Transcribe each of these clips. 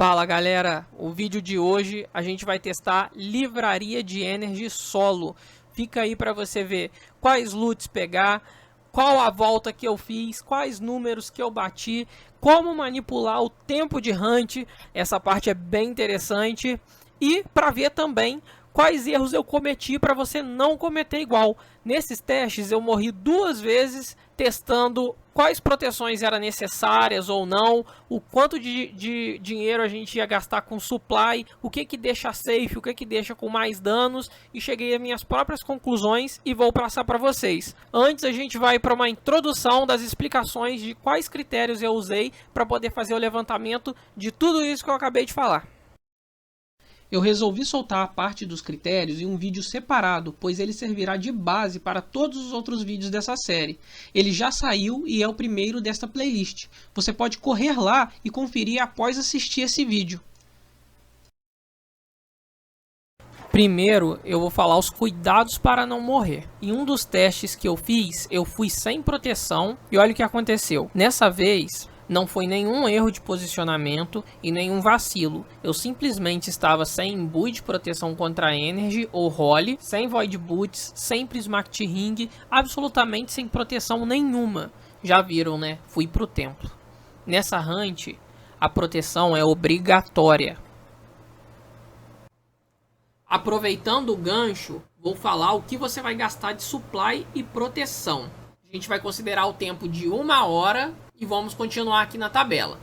Fala galera, o vídeo de hoje a gente vai testar livraria de Energy solo. Fica aí para você ver quais loots pegar, qual a volta que eu fiz, quais números que eu bati, como manipular o tempo de hunt, essa parte é bem interessante. E para ver também quais erros eu cometi para você não cometer igual. Nesses testes eu morri 2 vezes testando quais proteções eram necessárias ou não, o quanto de dinheiro a gente ia gastar com supply, o que deixa safe, o que deixa com mais danos, e cheguei às minhas próprias conclusões e vou passar para vocês. Antes a gente vai para uma introdução das explicações de quais critérios eu usei para poder fazer o levantamento de tudo isso que eu acabei de falar. Eu resolvi soltar a parte dos critérios em um vídeo separado, pois ele servirá de base para todos os outros vídeos dessa série. Ele já saiu e é o primeiro desta playlist. Você pode correr lá e conferir após assistir esse vídeo. Primeiro, eu vou falar os cuidados para não morrer. Em um dos testes que eu fiz, eu fui sem proteção e olha o que aconteceu. Nessa vez, não foi nenhum erro de posicionamento e nenhum vacilo. Eu simplesmente estava sem imbuir de proteção contra Energy ou Holy, sem Void Boots, sem Prismatic Ring, absolutamente sem proteção nenhuma. Já viram, né? Fui pro templo. Nessa hunt, a proteção é obrigatória. Aproveitando o gancho, vou falar o que você vai gastar de supply e proteção. A gente vai considerar o tempo de 1 hora e vamos continuar aqui na tabela.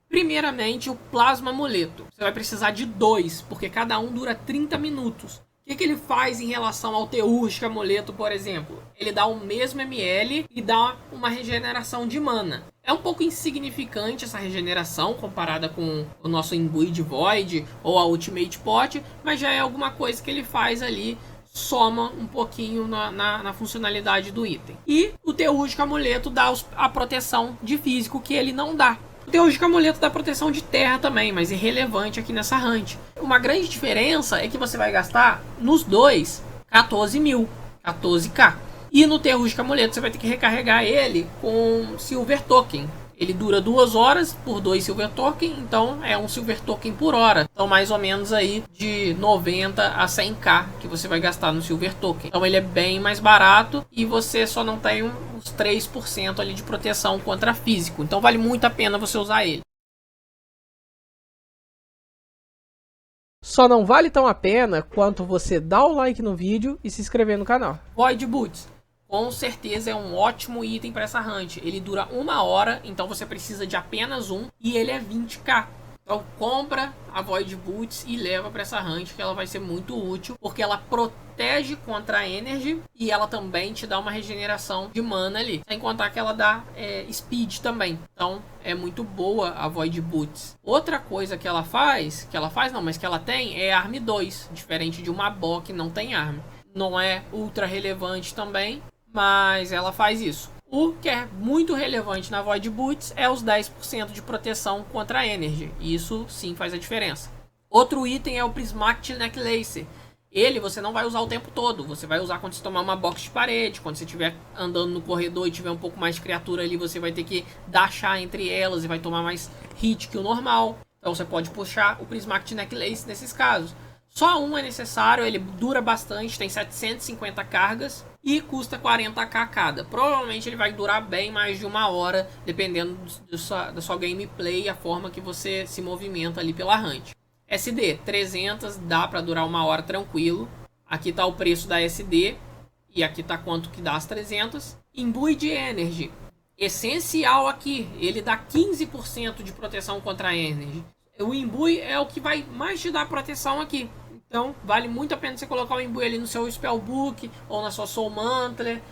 Primeiramente, o Plasma Amuleto. Você vai precisar de 2, porque cada um dura 30 minutos. O que ele faz em relação ao Teúrgico Amuleto, por exemplo? Ele dá o mesmo ML e dá uma regeneração de mana. É um pouco insignificante essa regeneração comparada com o nosso Imbue de Void ou a Ultimate Pot, mas já é alguma coisa que ele faz ali, soma um pouquinho na funcionalidade do item. E o Teúrgico Amuleto dá a proteção de físico que ele não dá. O Teúrgico Amuleto dá proteção de terra também, mas irrelevante aqui nessa hunt. Uma grande diferença é que você vai gastar nos dois 14 mil, 14k. E no Teúrgico Amuleto você vai ter que recarregar ele com Silver Token. Ele dura 2 horas por 2 Silver Token, então é um Silver Token por hora. Então mais ou menos aí de 90 a 100k que você vai gastar no Silver Token. Então ele é bem mais barato e você só não tem uns 3% ali de proteção contra físico. Então vale muito a pena você usar ele. Só não vale tão a pena quanto você dar o like no vídeo e se inscrever no canal. Void Boots. Com certeza é um ótimo item para essa hunt. Ele dura 1 hora, então você precisa de apenas um. E ele é 20k. Então compra a Void Boots e leva para essa hunt, que ela vai ser muito útil. Porque ela protege contra a Energy e ela também te dá uma regeneração de mana ali. Sem contar que ela dá speed também. Então é muito boa a Void Boots. Outra coisa que ela faz, mas que ela tem, é Arm 2. Diferente de uma Bo que não tem Arm. Não é ultra relevante também, mas ela faz isso. O que é muito relevante na Void Boots é os 10% de proteção contra a Energy. Isso sim faz a diferença. Outro item é o Prismatic Necklace. Ele você não vai usar o tempo todo. Você vai usar quando você tomar uma box de parede. Quando você estiver andando no corredor e tiver um pouco mais de criatura ali, você vai ter que dashar entre elas e vai tomar mais hit que o normal. Então você pode puxar o Prismatic Necklace nesses casos. Só um é necessário, ele dura bastante, tem 750 cargas e custa 40k cada. Provavelmente ele vai durar bem mais de 1 hora, dependendo da sua gameplay e a forma que você se movimenta ali pela hunt. SD, 300, dá para durar 1 hora tranquilo. Aqui está o preço da SD e aqui está quanto que dá as 300. Imbue de Energy, essencial aqui, ele dá 15% de proteção contra a Energy. O Imbue é o que vai mais te dar proteção aqui. Então, vale muito a pena você colocar o Imbue ali no seu Spellbook ou na sua Soul Mantler.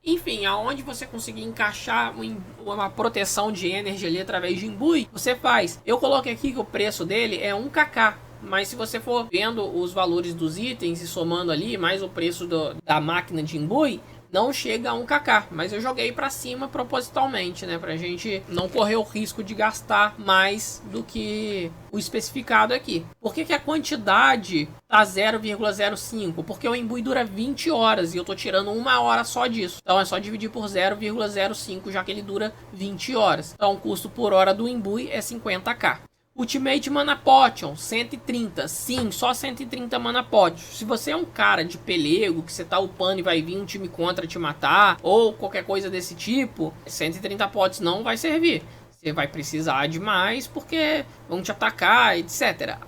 Enfim, aonde você conseguir encaixar uma proteção de Energy ali através de Imbue, você faz. Eu coloquei aqui que o preço dele é 1kk. Mas se você for vendo os valores dos itens e somando ali, mais o preço da máquina de Imbue, não chega a 1kk, mas eu joguei pra cima propositalmente, né? Pra gente não correr o risco de gastar mais do que o especificado aqui. Por que a quantidade tá 0,05? Porque o Imbue dura 20 horas e eu tô tirando 1 hora só disso. Então é só dividir por 0,05, já que ele dura 20 horas. Então o custo por hora do Imbue é 50k. Ultimate Mana Potion, 130. Sim, só 130 Mana Potion. Se você é um cara de pelego, que você tá upando e vai vir um time contra te matar, ou qualquer coisa desse tipo, 130 potes não vai servir. Você vai precisar de mais porque vão te atacar, etc.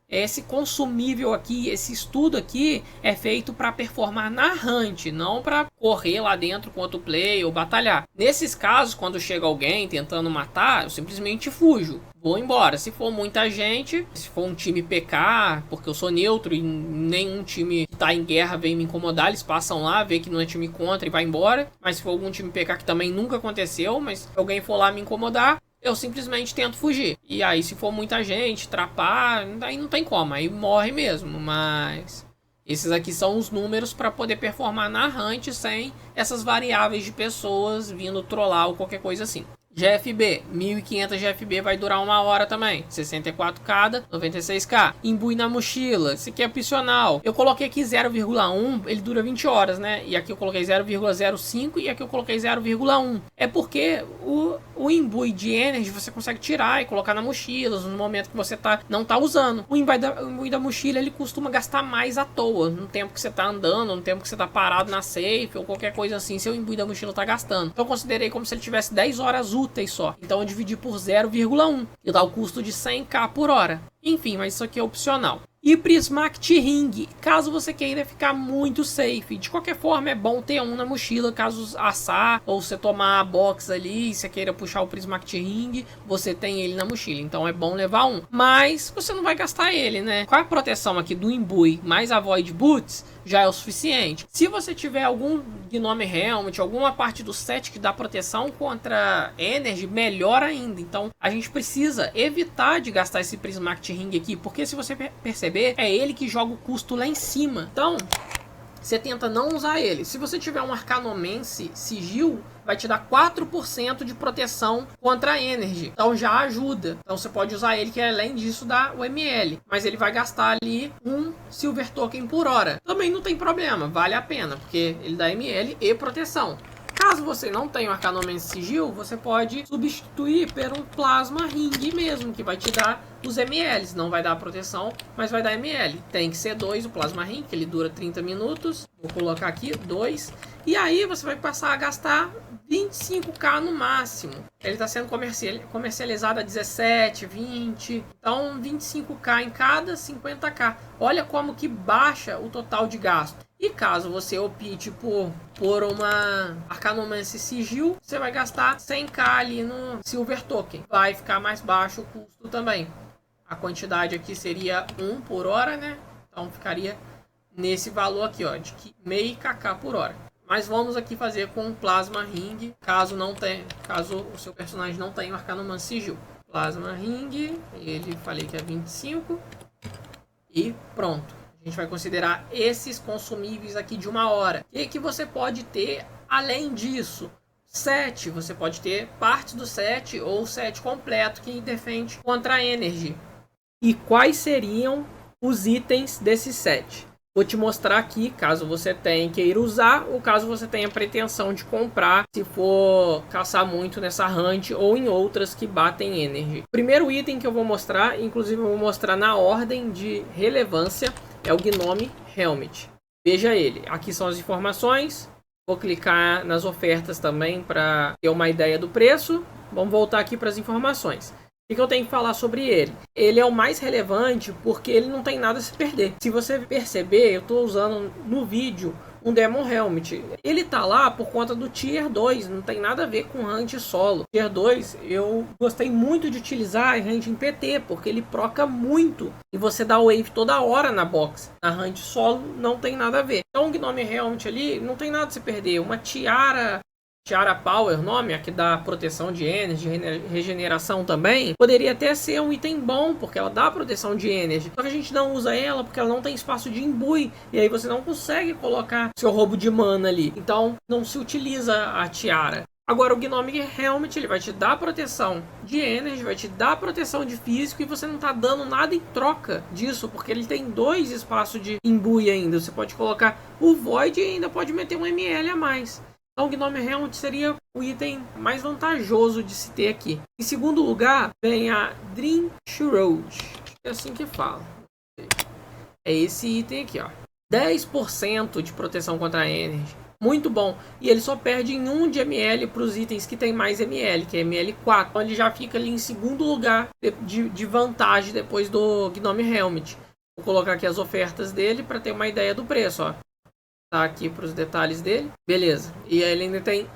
Esse consumível aqui, esse estudo aqui é feito para performar na hunt, não para correr lá dentro contra o play ou batalhar. Nesses casos, quando chega alguém tentando matar, eu simplesmente fujo. Vou embora. Se for muita gente, se for um time PK, porque eu sou neutro e nenhum time que tá em guerra vem me incomodar, eles passam lá, vê que não é time contra e vai embora. Mas se for algum time PK, que também nunca aconteceu, mas se alguém for lá me incomodar, eu simplesmente tento fugir. E aí se for muita gente, trapar, aí não tem como, aí morre mesmo. Mas esses aqui são os números para poder performar na hunt sem essas variáveis de pessoas vindo trollar ou qualquer coisa assim. GFB, 1500 GFB vai durar 1 hora também, 64 cada, 96k. Imbui na mochila, esse aqui é opcional. Eu coloquei aqui 0,1, ele dura 20 horas, né? E aqui eu coloquei 0,05 e aqui eu coloquei 0,1. É porque o imbui de energy você consegue tirar e colocar na mochila no momento que você não tá usando. O imbui da mochila ele costuma gastar mais à toa, no tempo que você tá andando, no tempo que você tá parado na safe ou qualquer coisa assim, seu imbui da mochila tá gastando. Então eu considerei como se ele tivesse 10 horas úteis só. Então eu dividi por 0,1 e dá o custo de 100k por hora. Enfim, mas isso aqui é opcional. E Prismatic Ring, caso você queira ficar muito safe. De qualquer forma é bom ter um na mochila, caso assar ou você tomar a box ali e você queira puxar o Prismatic Ring, você tem ele na mochila. Então é bom levar um. Mas você não vai gastar ele, né? Com a proteção aqui do Imbui mais a Void Boots, já é o suficiente. Se você tiver algum Gnome Helmet, alguma parte do set que dá proteção contra Energy, melhor ainda. Então a gente precisa evitar de gastar esse Prismatic Ring aqui, porque se você perceber, é ele que joga o custo lá em cima. Então você tenta não usar ele. Se você tiver um Arcanomancy Sigil, vai te dar 4% de proteção contra a Energy. Então já ajuda. Então você pode usar ele, que além disso dá o ML. Mas ele vai gastar ali um Silver Token por hora. Também não tem problema, vale a pena, porque ele dá ML e proteção. Caso você não tenha o Arcanomancy Sigil, você pode substituir por um Plasma Ring mesmo, que vai te dar os MLs. Não vai dar proteção, mas vai dar ML. Tem que ser 2 o Plasma Ring, que ele dura 30 minutos. Vou colocar aqui 2. E aí você vai passar a gastar 25k no máximo. Ele está sendo comercializado a 17, 20. Então 25k em cada, 50k. Olha como que baixa o total de gasto. E caso você opte por uma Arcanomancy Sigil, você vai gastar 100k ali no Silver Token. Vai ficar mais baixo o custo também. A quantidade aqui seria 1 por hora, né? Então ficaria nesse valor aqui, ó, de meio kk por hora. Mas vamos aqui fazer com o Plasma Ring, caso o seu personagem não tenha o Arcanomancy Sigil. Plasma Ring, ele falei que é 25 e pronto. A gente vai considerar esses consumíveis aqui de 1 hora. E que você pode ter além disso? Set, você pode ter parte do set ou o set completo que defende contra a Energy. E quais seriam os itens desse set? Vou te mostrar aqui, caso você queira usar, ou caso você tenha pretensão de comprar, se for caçar muito nessa hunt ou em outras que batem Energy. O primeiro item que eu vou mostrar, inclusive eu vou mostrar na ordem de relevância, é o Gnome Helmet. Veja ele. Aqui são as informações. Vou clicar nas ofertas também para ter uma ideia do preço. Vamos voltar aqui para as informações. O que eu tenho que falar sobre ele? Ele é o mais relevante porque ele não tem nada a se perder. Se você perceber, eu estou usando no vídeo um Demon Helmet. Ele tá lá por conta do Tier 2, não tem nada a ver com Hunt solo. Tier 2 eu gostei muito de utilizar em Hunt em PT, porque ele proca muito. E você dá wave toda hora na box. Na Hunt solo não tem nada a ver. Então o Gnome Helmet ali não tem nada a se perder. Uma Tiara Power, nome, que dá proteção de energy, regeneração também, poderia até ser um item bom, porque ela dá proteção de energy. Só que a gente não usa ela porque ela não tem espaço de imbui, e aí você não consegue colocar seu roubo de mana ali. Então não se utiliza a Tiara. Agora o Gnome Helmet, ele vai te dar proteção de energy, vai te dar proteção de físico, e você não tá dando nada em troca disso, porque ele tem 2 espaços de imbui ainda. Você pode colocar o Void e ainda pode meter um ML a mais. Então o Gnome Helmet seria o item mais vantajoso de se ter aqui. Em segundo lugar, vem a Dream Shroud. É assim que fala. É esse item aqui, ó. 10% de proteção contra a Energy. Muito bom. E ele só perde em 1 de ML para os itens que tem mais ML, que é ML4. Então ele já fica ali em segundo lugar de vantagem depois do Gnome Helmet. Vou colocar aqui as ofertas dele para ter uma ideia do preço, ó. Tá aqui para os detalhes dele. Beleza. E aí ele ainda tem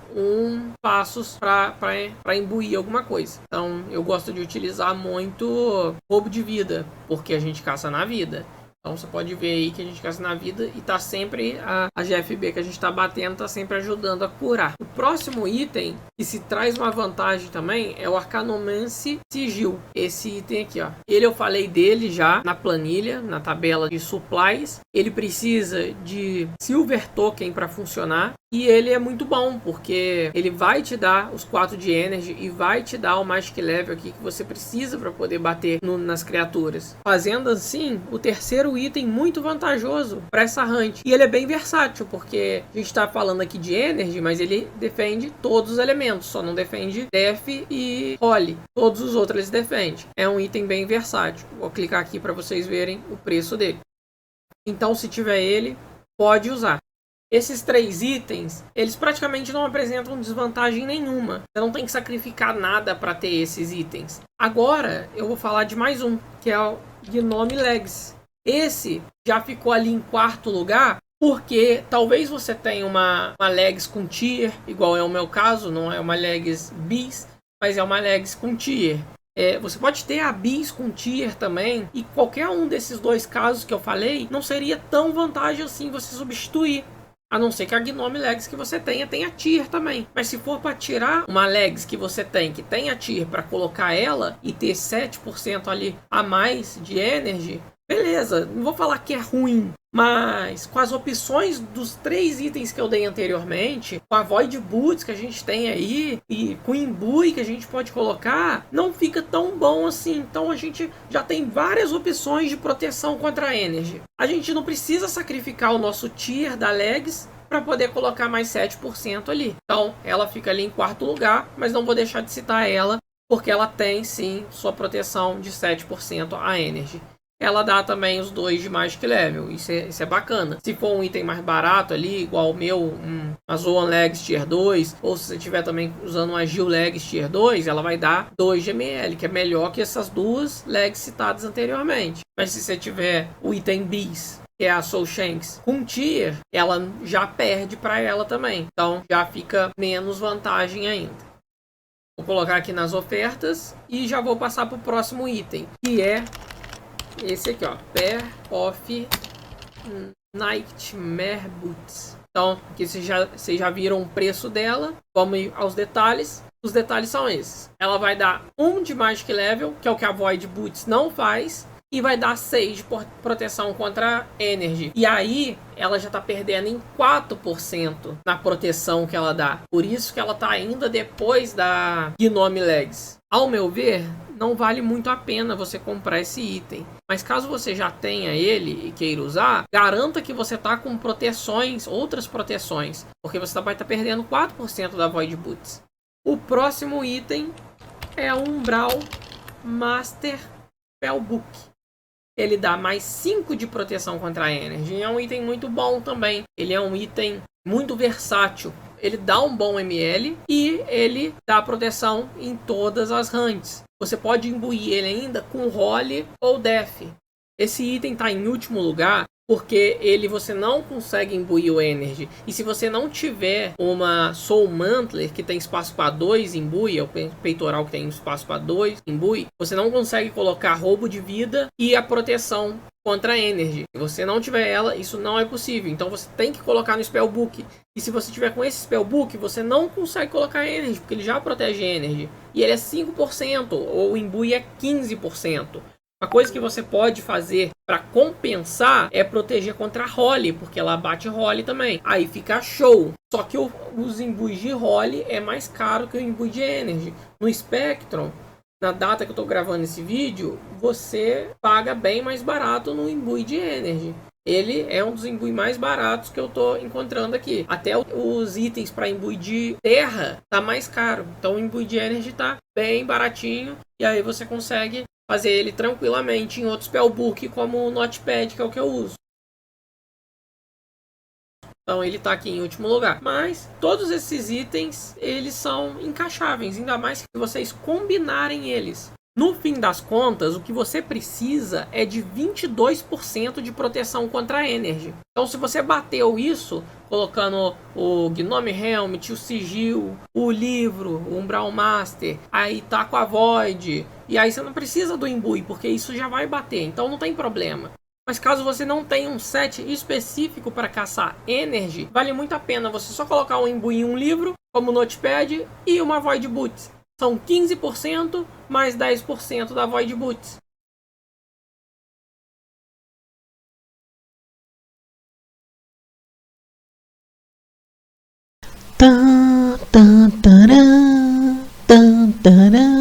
passos para imbuir alguma coisa. Então eu gosto de utilizar muito roubo de vida, porque a gente caça na vida. Então você pode ver aí que a gente caça na vida e tá sempre a GFB que a gente tá batendo, tá sempre ajudando a curar. O próximo item que se traz uma vantagem também é o Arcanomancy Sigil. Esse item aqui, ó. Ele eu falei dele já na planilha, na tabela de supplies. Ele precisa de Silver Token para funcionar. E ele é muito bom, porque ele vai te dar os 4 de Energy e vai te dar o Magic Level aqui que você precisa para poder bater nas criaturas. Fazendo assim, o terceiro item muito vantajoso para essa hunt. E ele é bem versátil, porque a gente está falando aqui de Energy, mas ele defende todos os elementos, só não defende Def e Holy. Todos os outros eles defendem. É um item bem versátil. Vou clicar aqui para vocês verem o preço dele. Então, se tiver ele, pode usar. Esses 3 itens, eles praticamente não apresentam desvantagem nenhuma. Você não tem que sacrificar nada para ter esses itens. Agora, eu vou falar de mais um, que é o Gnome Legs. Esse já ficou ali em 4º lugar, porque talvez você tenha uma Legs com tier, igual é o meu caso, não é uma Legs bis, mas é uma Legs com tier. Você pode ter a bis com tier também, e qualquer um desses 2 casos que eu falei, não seria tão vantagem assim você substituir. A não ser que a Gnome Legs que você tenha tier também. Mas se for para tirar uma Legs que você tem, que tenha tier, para colocar ela e ter 7% ali a mais de Energy, beleza, não vou falar que é ruim. Mas com as opções dos 3 itens que eu dei anteriormente, com a Void Boots que a gente tem aí, e com o Imbue que a gente pode colocar, não fica tão bom assim. Então a gente já tem várias opções de proteção contra a Energy. A gente não precisa sacrificar o nosso tier da Legs para poder colocar mais 7% ali. Então ela fica ali em 4º lugar, mas não vou deixar de citar ela, porque ela tem sim sua proteção de 7% a Energy. Ela dá também os 2 de Magic Level, isso é bacana. Se for um item mais barato ali, igual o meu, uma Zoan Legs Tier 2, ou se você estiver também usando uma Gil Legs Tier 2, ela vai dar 2 de ML, que é melhor que essas 2 Legs citadas anteriormente. Mas se você tiver o item Bis, que é a Soul Shanks, com Tier, ela já perde para ela também. Então já fica menos vantagem ainda. Vou colocar aqui nas ofertas e já vou passar para o próximo item, que é esse aqui, ó, Pair of Nightmare Boots. Então, aqui vocês já viram o preço dela. Vamos ir aos detalhes. Os detalhes são esses. Ela vai dar 1 de Magic Level, que é o que a Void Boots não faz. E vai dar 6 de proteção contra Energy. E aí, ela já tá perdendo em 4% na proteção que ela dá. Por isso que ela tá ainda depois da Gnome Legs. Ao meu ver, não vale muito a pena você comprar esse item. Mas caso você já tenha ele e queira usar, garanta que você tá com proteções, outras proteções. Porque você vai estar perdendo 4% da Void Boots. O próximo item é o Umbral Master Spellbook. Ele dá mais 5 de proteção contra a Energy. É um item muito bom também. Ele é um item muito versátil. Ele dá um bom ML e ele dá proteção em todas as hunts. Você pode imbuir ele ainda com Holy ou Def. Esse item está em último lugar porque você não consegue imbuir o Energy. E se você não tiver uma Soul Mantler que tem espaço para 2 imbui, é o peitoral que tem espaço para 2 imbui, você não consegue colocar roubo de vida e a proteção contra a Energy. Se você não tiver ela, isso não é possível. Então você tem que colocar no Spellbook. E se você tiver com esse Spellbook, você não consegue colocar Energy, porque ele já protege Energy. E ele é 5%, ou o imbui é 15%. Uma coisa que você pode fazer para compensar é proteger contra a Holy, porque ela bate Holy também. Aí fica show. Só que os imbuis de Holy é mais caro que o imbui de Energy. No Spectrum, na data que eu estou gravando esse vídeo, você paga bem mais barato no imbui de Energy. ele é um dos imbues mais baratos que eu tô encontrando aqui. Até os itens para imbuir de terra tá mais caro. Então o imbuir de energy tá bem baratinho. E aí você consegue fazer ele tranquilamente em outro spellbook, como o Notepad, que é o que eu uso. Então ele está aqui em último lugar. Mas todos esses itens, eles são encaixáveis. Ainda mais que vocês combinarem eles. No fim das contas, o que você precisa é de 22% de proteção contra a Energy. Então se você bateu isso, colocando o Gnome Helmet, o Sigil, o livro, o Umbral Master, aí tá com a Void, e aí você não precisa do Imbue, porque isso já vai bater. Então não tem problema. Mas caso você não tenha um set específico para caçar Energy, vale muito a pena você só colocar um Imbue em um livro, como Notepad, e uma Void Boots. São 15% mais 10% da Void Boots. Tan, tan, taran, tan, taran.